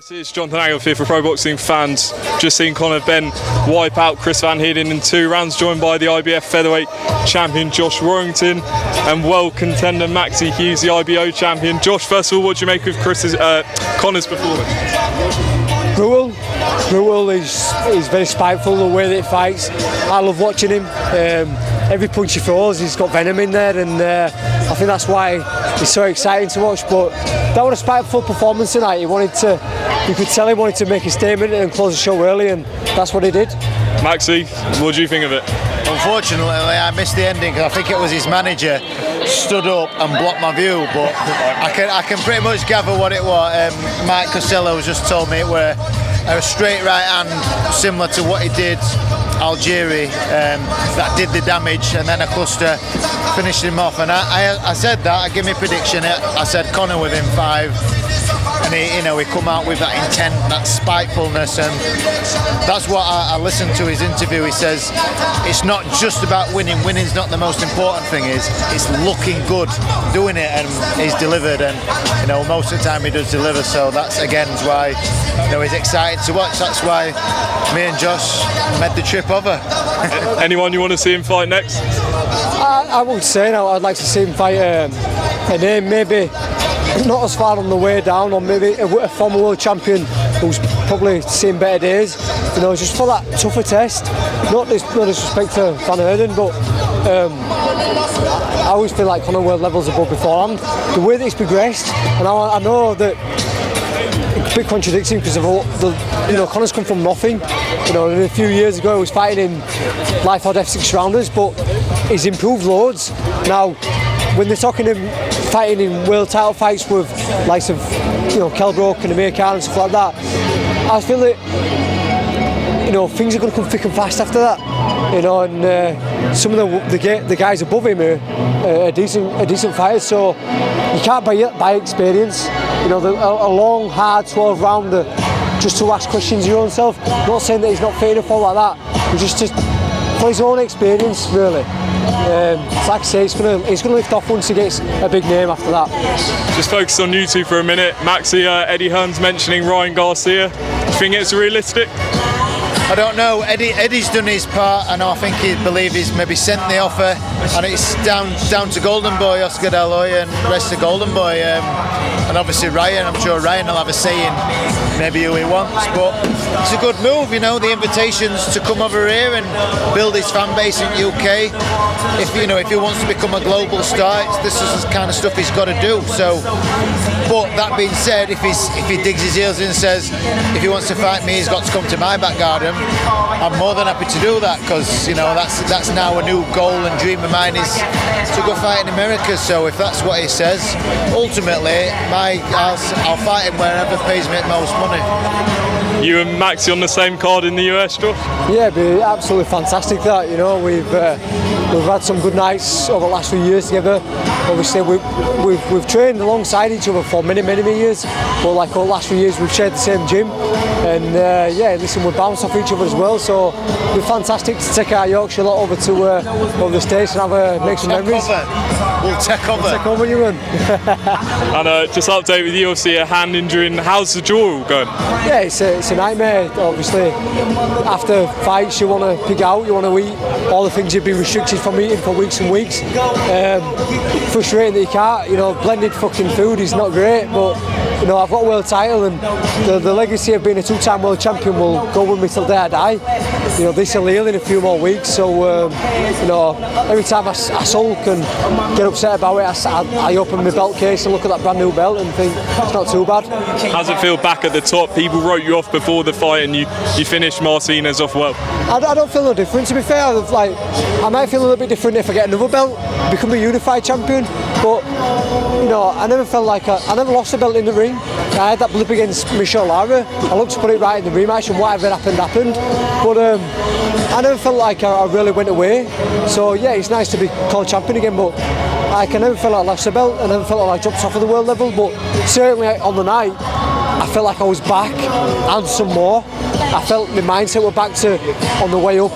Max, it's Jonathan Aggoff here for Pro Boxing Fans. Just seen Conor Benn wipe out Chris van Heerden in 2 rounds, joined by the IBF featherweight champion Josh Warrington and world contender Maxi Hughes, the IBO champion. Josh, first of all, what do you make of Conor's performance? Brutal. He's very spiteful the way that he fights. I love watching him. Every punch he throws, he's got venom in there, and I think that's why he's so exciting to watch. But that was a spiteful performance tonight. You could tell he wanted to make a statement and close the show early, and that's what he did. Maxi, what do you think of it? Unfortunately, I missed the ending because I think it was his manager stood up and blocked my view, but I can pretty much gather what it was. Mike Costello just told me it were a straight right hand similar to what he did Algieri, that did the damage, and then a cluster finished him off. And I said that, I gave me a prediction. I said Conor within 5. And he come out with that intent, that spitefulness, and that's what I listened to his interview. He says it's not just about winning. Winning's not the most important thing. It's looking good, doing it, and he's delivered. And most of the time he does deliver. So that's again why he's excited to watch. That's why me and Josh made the trip over. Anyone you want to see him fight next? I would say now I'd like to see him fight a name maybe not as far on the way down, or maybe a former world champion who's probably seen better days. Just for that tougher test. Not disrespect to Van Heerden, but I always feel like Conor were levels above beforehand. The way that he's progressed, and I know that it's a bit contradicting because of Conor's come from nothing. A few years ago he was fighting in life or death 6 rounders, but he's improved loads. Now, when they're talking him fighting in world title fights with likes of Kell Brook and Amir Khan and stuff like that, I feel that things are going to come thick and fast after that. And some of the guys above him are decent fighters, so you can't buy experience. A long, hard 12 rounder just to ask questions your own self. Not saying that he's not fit enough or like that, but just for his own experience, really. Like I say, he's going to lift off once he gets a big name after that. Just focus on you two for a minute. Maxi, Eddie Hearn's mentioning Ryan Garcia. Do you think it's realistic? I don't know. Eddie's done his part, and I think he believes he's maybe sent the offer, and it's down to Golden Boy, Oscar De La Hoya, and the rest of Golden Boy, and obviously Ryan. I'm sure Ryan will have a say in maybe who he wants, but it's a good move. The invitations to come over here and build his fan base in UK. If he wants to become a global star, this is the kind of stuff he's got to do. So, but that being said, if he digs his heels in and says if he wants to fight me, he's got to come to my back garden, I'm more than happy to do that, because that's now a new goal and dream of mine, is to go fight in America. So if that's what he says, ultimately I'll fight him wherever pays me the most money. You and Maxi on the same card in the US, Josh? Yeah, it'd be absolutely fantastic that. We've had some good nights over the last few years together. Obviously we've trained alongside each other for many years, but like over the last few years we've shared the same gym, and we bounce off each other as well. So it'd be fantastic to take our Yorkshire lot over to the States and make some memories. We'll take over. Take over, you run. And just update with you, obviously a hand injury. How's the jaw going? Yeah, it's a nightmare. Obviously, after fights you want to pig out, you want to eat all the things you've been restricted from eating for weeks and weeks. Frustrating that you can't. Blended fucking food is not great, but I've got a world title, and the legacy of being a 2-time world champion will go with me till the day I die. This will heal in a few more weeks, so every time I sulk and get upset about it, I open my belt case and look at that brand new belt and think it's not too bad. How's it feel back at the top? People wrote you off before the fight, and you finished Martinez off well. I don't feel no different, to be fair. I might feel a little bit different if I get another belt, become a unified champion, but I never felt like I never lost a belt in the ring. I had that blip against Michelle Lara. I looked to put it right in the rematch, and whatever happened. But I never felt like I really went away. So yeah, it's nice to be called champion again, but I never felt like I lost a belt. I never felt like I jumped off of the world level, but certainly on the night I felt like I was back and some more. I felt my mindset were back to on the way up,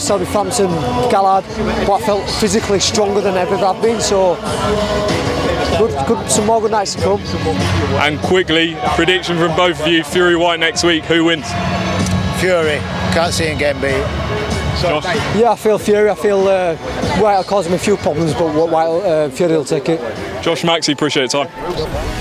Selby Frampton, Gallard, but I felt physically stronger than ever I've been. So some more good nights to come. And quickly, prediction from both of you: Fury Whyte next week. Who wins? Fury. Can't see him getting beat. Josh? Yeah, I feel Fury. I feel Whyte will cause him a few problems, but Fury will take it. Josh Maxi, appreciate your time.